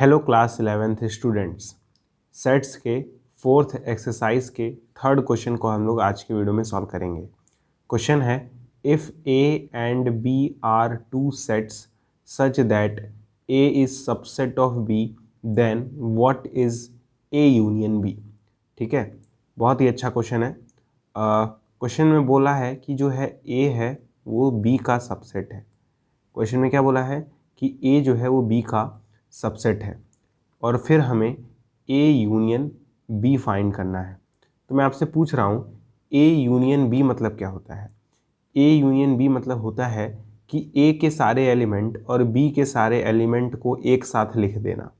Hello class 11th students, sets के fourth exercise के third question को हम लोग आज की वीडियो में सॉल्व करेंगे। क्वेश्चन है, if A and B are two sets such that A is subset of B then what is A union B. ठीक है, बहुत ही अच्छा क्वेश्चन है। क्वेश्चन में बोला है कि जो है ए है वो बी का सबसेट है। क्वेश्चन में क्या बोला है कि ए जो है वो बी का सबसेट है और फिर हमें ए यूनियन बी फाइंड करना है। तो मैं आपसे पूछ रहा हूँ ए यूनियन बी मतलब क्या होता है। ए यूनियन बी मतलब होता है कि ए के सारे एलिमेंट और बी के सारे एलिमेंट को एक साथ लिख देना।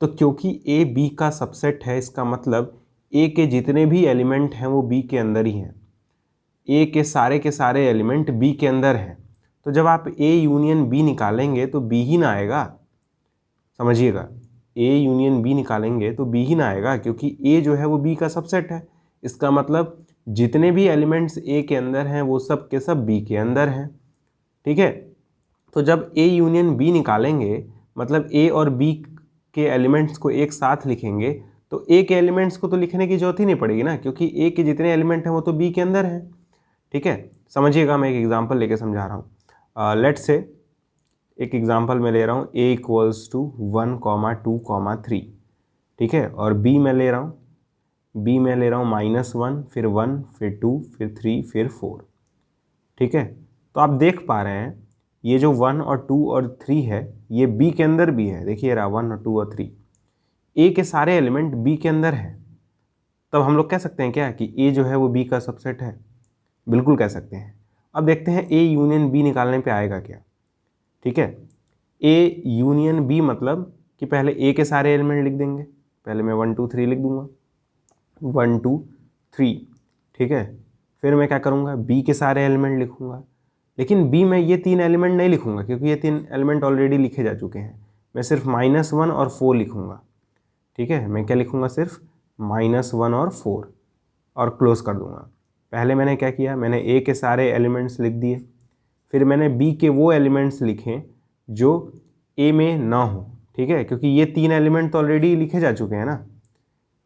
तो क्योंकि ए बी का सबसेट है, इसका मतलब ए के जितने भी एलिमेंट हैं वो बी के अंदर ही हैं। ए के सारे एलिमेंट बी के अंदर हैं। तो जब आप ए यूनियन बी निकालेंगे तो बी ही ना आएगा। समझिएगा, ए यूनियन बी निकालेंगे तो बी ही ना आएगा, क्योंकि ए जो है वो बी का सबसेट है। इसका मतलब जितने भी एलिमेंट्स ए के अंदर हैं वो सब के सब बी के अंदर हैं। ठीक है, तो जब ए यूनियन बी निकालेंगे मतलब ए और बी के एलिमेंट्स को एक साथ लिखेंगे, तो ए के एलिमेंट्स को तो लिखने की जरूरत ही नहीं पड़ेगी ना, क्योंकि ए के जितने एलिमेंट हैं वो तो बी के अंदर हैं। ठीक है, समझिएगा, मैं एक एग्जाम्पल लेके समझा रहा हूँ। लेट्स से एक एग्जाम्पल मैं ले रहा हूँ a इक्वल्स टू 1, 2, 3। ठीक है, और b मैं ले रहा हूँ -1, फिर 1, फिर 2, फिर 3, फिर 4। ठीक है, तो आप देख पा रहे हैं ये जो 1 और 2 और 3 है ये b के अंदर भी है। देखिए रहा 1 और 2 और 3 a के सारे एलिमेंट b के अंदर है। तब हम लोग कह सकते हैं क्या कि a जो है वो b का सबसेट है? बिल्कुल कह सकते हैं। अब देखते हैं a यूनियन b निकालने पे आएगा क्या। ठीक है, ए यूनियन बी मतलब कि पहले ए के सारे एलिमेंट लिख देंगे। पहले मैं 1 2 3 लिख दूंगा, 1 2 3। ठीक है, फिर मैं क्या करूँगा, बी के सारे एलिमेंट लिखूँगा। लेकिन बी में ये 3 एलिमेंट नहीं लिखूँगा, क्योंकि ये 3 एलिमेंट ऑलरेडी लिखे जा चुके हैं। मैं सिर्फ -1 और 4 लिखूँगा। ठीक है, मैं क्या लिखूँगा, सिर्फ -1 और 4 और क्लोज कर दूँगा। पहले मैंने क्या किया, मैंने ए के सारे एलिमेंट्स लिख दिए, फिर मैंने बी के वो एलिमेंट्स लिखे जो ए में ना हो। ठीक है, क्योंकि ये 3 एलिमेंट तो ऑलरेडी लिखे जा चुके हैं ना,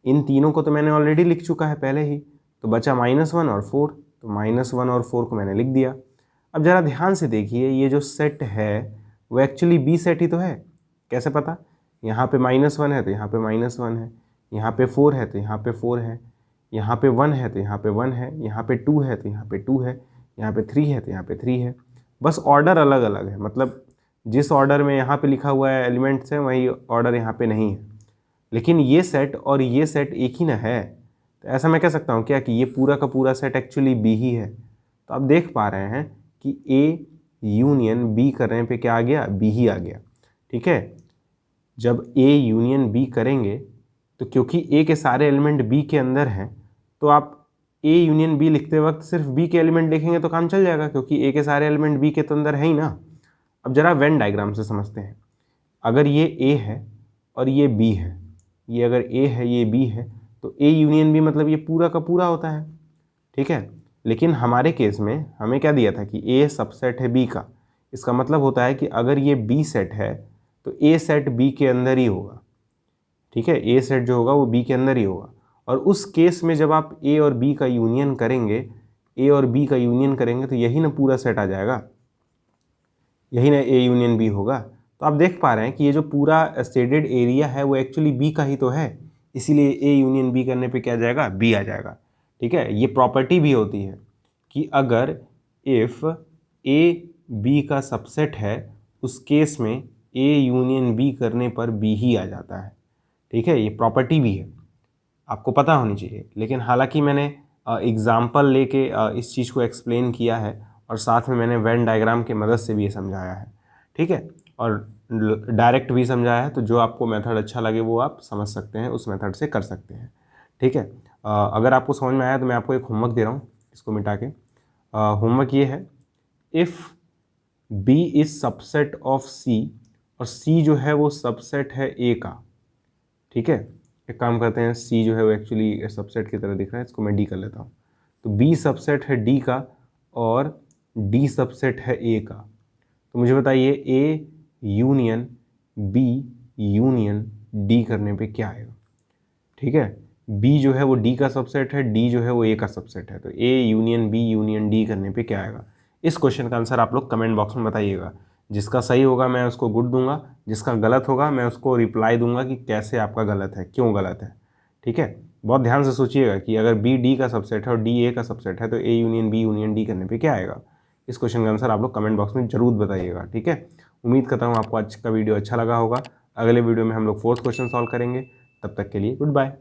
इन तीनों को तो मैंने ऑलरेडी लिख चुका है पहले ही। तो बचा -1 और 4, तो -1 और 4 को मैंने लिख दिया। अब ज़रा ध्यान से देखिए, ये जो सेट है वो एक्चुअली बी सेट ही तो है। कैसे पता? यहाँ पे -1 है तो यहाँ पे -1 है, यहाँ पे 4 है तो यहाँ पे 4 है, यहाँ पे 1 है तो यहाँ पे 1 है, यहाँ पे 2 है तो यहाँ पे 2 है, यहाँ पे 3 है तो यहाँ पे 3 है। बस ऑर्डर अलग अलग है, मतलब जिस ऑर्डर में यहाँ पे लिखा हुआ है एलिमेंट्स हैं वही ऑर्डर यहाँ पे नहीं है। लेकिन ये सेट और ये सेट एक ही ना है। तो ऐसा मैं कह सकता हूँ क्या कि ये पूरा का पूरा सेट एक्चुअली बी ही है। तो आप देख पा रहे हैं कि ए यूनियन बी करने पे क्या आ गया, बी ही आ गया। ठीक है, जब ए यूनियन बी करेंगे तो क्योंकि ए के सारे एलिमेंट बी के अंदर हैं, तो आप ए यूनियन बी लिखते वक्त सिर्फ बी के एलिमेंट लिखेंगे तो काम चल जाएगा, क्योंकि ए के सारे एलिमेंट बी के तो अंदर है ही ना। अब जरा वेन डायग्राम से समझते हैं। अगर ये ए है और ये बी है, ये अगर ए है ये बी है, तो ए यूनियन बी मतलब ये पूरा का पूरा होता है। ठीक है, लेकिन हमारे केस में हमें क्या दिया था कि ए सबसेट है बी का। इसका मतलब होता है कि अगर ये बी सेट है तो ए सेट बी के अंदर ही होगा। ठीक है, ए सेट जो होगा वो बी के अंदर ही होगा। और उस केस में जब आप ए और बी का यूनियन करेंगे, ए और बी का यूनियन करेंगे तो यही ना पूरा सेट आ जाएगा, यही ना ए यूनियन बी होगा। तो आप देख पा रहे हैं कि ये जो पूरा शेडेड एरिया है वो एक्चुअली बी का ही तो है, इसीलिए ए यूनियन बी करने पे क्या आ जाएगा, बी आ जाएगा। ठीक है, ये प्रॉपर्टी भी होती है कि अगर इफ़ ए बी का सबसेट है उस केस में ए यूनियन बी करने पर बी ही आ जाता है। ठीक है, ये प्रॉपर्टी भी है, आपको पता होनी चाहिए। लेकिन हालांकि मैंने एग्ज़ाम्पल लेके इस चीज़ को एक्सप्लेन किया है और साथ में मैंने वेन डायग्राम की मदद से भी ये समझाया है। ठीक है, और डायरेक्ट भी समझाया है, तो जो आपको मेथड अच्छा लगे वो आप समझ सकते हैं, उस मेथड से कर सकते हैं। ठीक है, अगर आपको समझ में आया तो मैं आपको एक होमवर्क दे रहा हूँ, इसको मिटा के। होमवर्क ये है, if B is subset of C और सी जो है वो सबसेट है ए का। ठीक है, एक काम करते हैं, सी जो है वो एक्चुअली सबसेट की तरह दिख रहा है, इसको मैं डी कर लेता हूँ। तो बी सबसेट है डी का और डी सबसेट है ए का। तो मुझे बताइए A union B union D करने पे क्या आएगा। ठीक है, बी जो है वो डी का सबसेट है, डी जो है वो ए का सबसेट है, तो A union B union D करने पे क्या आएगा। इस क्वेश्चन का आंसर आप लोग कमेंट बॉक्स में बताइएगा। जिसका सही होगा मैं उसको गुड दूंगा, जिसका गलत होगा मैं उसको रिप्लाई दूंगा कि कैसे आपका गलत है, क्यों गलत है। ठीक है, बहुत ध्यान से सोचिएगा कि अगर बी डी का सबसेट है और डी ए का सबसेट है तो A union B union D करने पे क्या आएगा। इस क्वेश्चन का आंसर आप लोग कमेंट बॉक्स में जरूर बताइएगा। ठीक है, उम्मीद करता हूँ आपको आज का वीडियो अच्छा लगा होगा। अगले वीडियो में हम लोग फोर्थ क्वेश्चन सॉल्व करेंगे। तब तक के लिए गुड बाय।